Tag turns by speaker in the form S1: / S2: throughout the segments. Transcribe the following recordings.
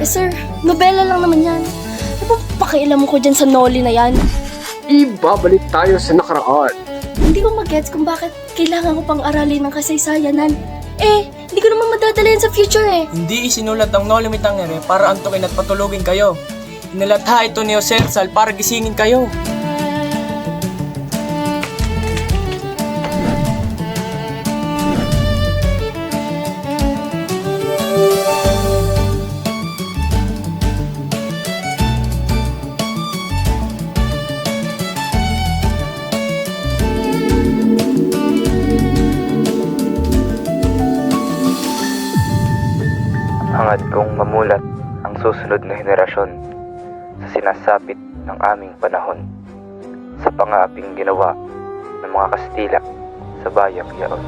S1: Eh sir, nobela lang naman yan. Ano ba pakialam ko dyan sa Noli na yan?
S2: Ibabalik tayo sa nakaraan.
S1: Hindi ko mag-gets kung bakit kailangan ko pang aralin ng kasaysayanan. Eh, hindi ko naman madadala yan sa future eh.
S3: Hindi isinulat ang Noli Me Tangere para antukin at patulugin kayo. Inilatha ito ni Jose Rizal para gisingin kayo.
S4: Hangad kong mamulat ang susunod na henerasyon sa sinasapit ng aming panahon sa pangaaping ginawa ng mga Kastila sa bayang yaon.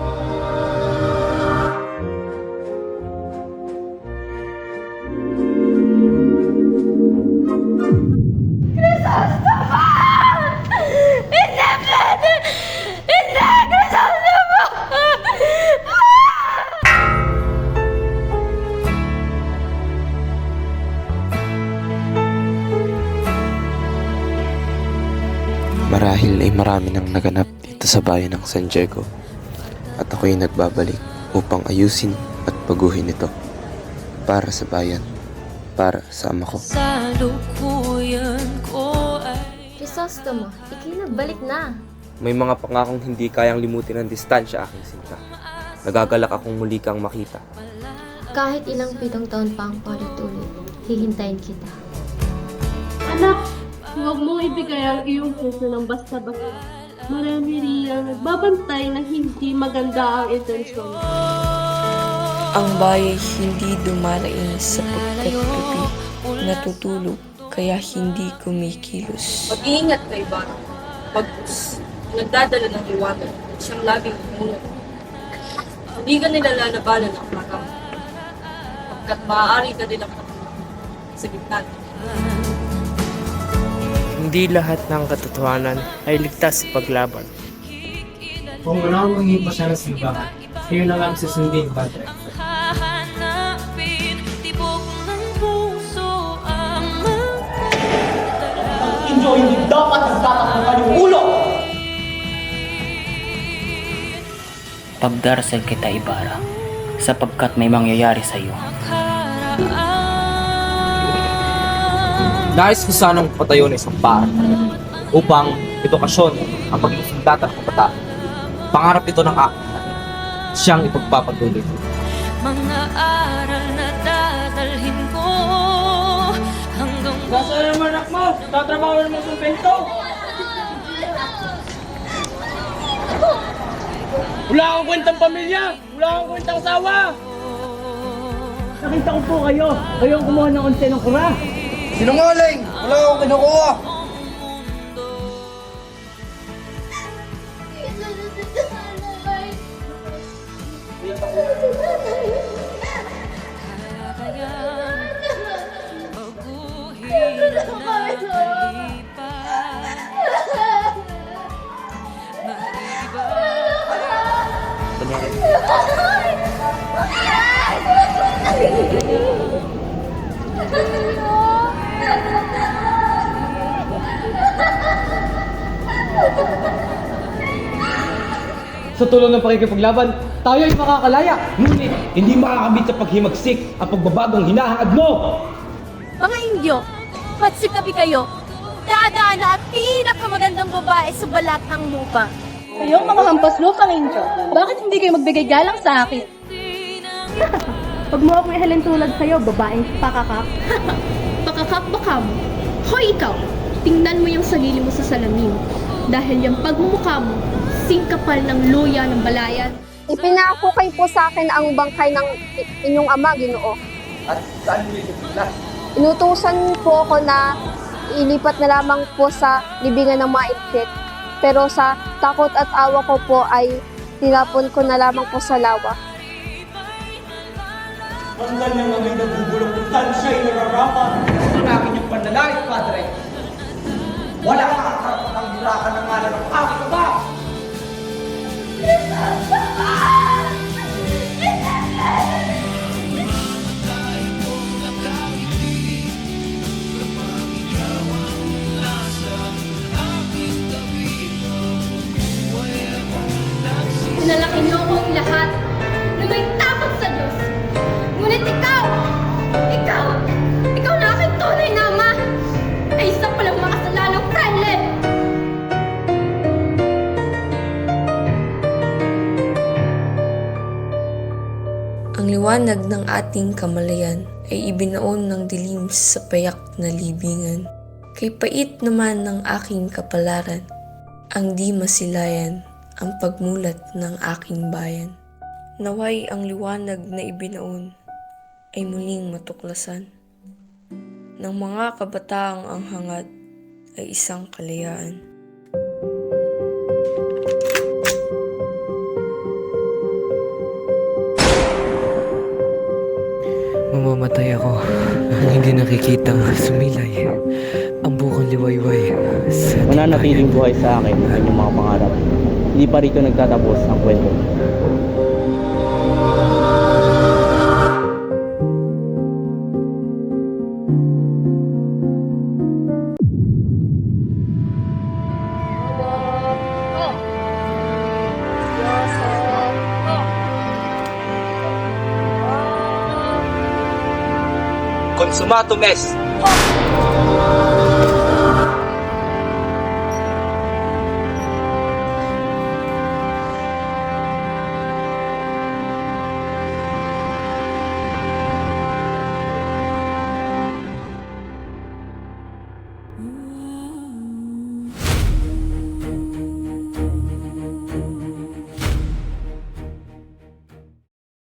S4: Marahil ay marami nang naganap dito sa bayan ng San Diego at ako'y nagbabalik upang ayusin at baguhin ito para sa bayan, para sa ama ko.
S5: Crisostomo, ikinabalik na.
S4: May mga pangakong hindi kayang limutin ng distansya, aking sinta. Nagagalak akong muli kang makita.
S5: Kahit ilang 7 taon pa ang paulit-ulit, hihintayin kita.
S6: Anak, huwag mong ibigay ang iyong puso ng basta-basta. Marami riyang nagbabantay na hindi maganda ang intensyon.
S7: Ang bayay hindi dumaraing sapagkat gabi natutulog kaya hindi kumikilos.
S8: Mag-iingat kay Bata. Pagpus, nagdadala ng liwanag at siyang laging umunod. Hindi ka nila lalabanan ang makam. Pagkat maaari ka nilang sa gitna.
S3: Hindi lahat ng katotohanan ay ligtas sa paglaban.
S9: Kung ano ang magiging pasya ng simbahan, kayo na lang susundin, Padre.
S10: Ang inyo hindi dapat nagtatakbuhan yung ulo!
S11: Pagdarasal kita, Ibarra, sapagkat may mangyayari sa iyo.
S10: Nais ko sanang patayo ng isang bar upang edukasyon ang pagiging sundata ng kabataan. Pangarap ito ng aking siyang ipagpapatuloy.
S7: Mga aral na dadalhin ko hanggang...
S3: Nasaan naman anak mo? Tatrabaho naman sa bento. Wala akong kwentang pamilya! Wala akong kwentang asawa!
S10: Nakita ko po kayo. Kayo ang kumuha ng 11 ng kura.
S2: Sinungaling! Wala akong kinukuha!
S10: Sa tulong ng pakikipaglaban, tayo ay makakalaya. Ngunit, hindi makakabit sa paghimagsik ang pagbabagong hinahangad mo!
S1: Mga Indyo, matsikapi kayo. Dadaan na at pinakamagandang babae sa balat ng lupa. Kayong mga hampas lupang Indyo, bakit hindi kayo magbigay galang sa akin?
S6: Pag mo akong ihalin tulad sa'yo, babaeng pakakak.
S8: Pakakak baka mo. Hoy ikaw, tingnan mo yung sarili mo sa salamin. Dahil yung pagmumukha mo, singkapal ng luya ng balayan.
S5: Ipinakukay po sa akin ang bangkay ng inyong ama, Ginoo.
S2: At saan nyo ito?
S5: Inutusan po ako na ilipat na lamang po sa libingan ng mga itik. Pero sa takot at awa ko po ay tinapon ko na lamang po sa lawa.
S10: Hanggang nang may nabubulong kung saan siya'y nararapat. Ito na akin yung panlalait, Padre. Wala kang karapatang burakan ng ngalan ng aking ama!
S7: Ang liwanag ng ating kamalayan ay ibinaon ng dilim sa payak na libingan. Kay pait naman ng aking kapalaran, ang di masilayan ang pagmulat ng aking bayan. Naway ang liwanag na ibinaon ay muling matuklasan ng mga kabataang ang hangad ay isang kalayaan.
S12: Mamamatay ako ang hindi nakikitang sumilay. Ang bukong liwayway sa
S13: Mananatiling buhay sa akin ang inyong mga pangarap. Hindi pa rito nagtatapos ang kwento.
S10: Consumatum est!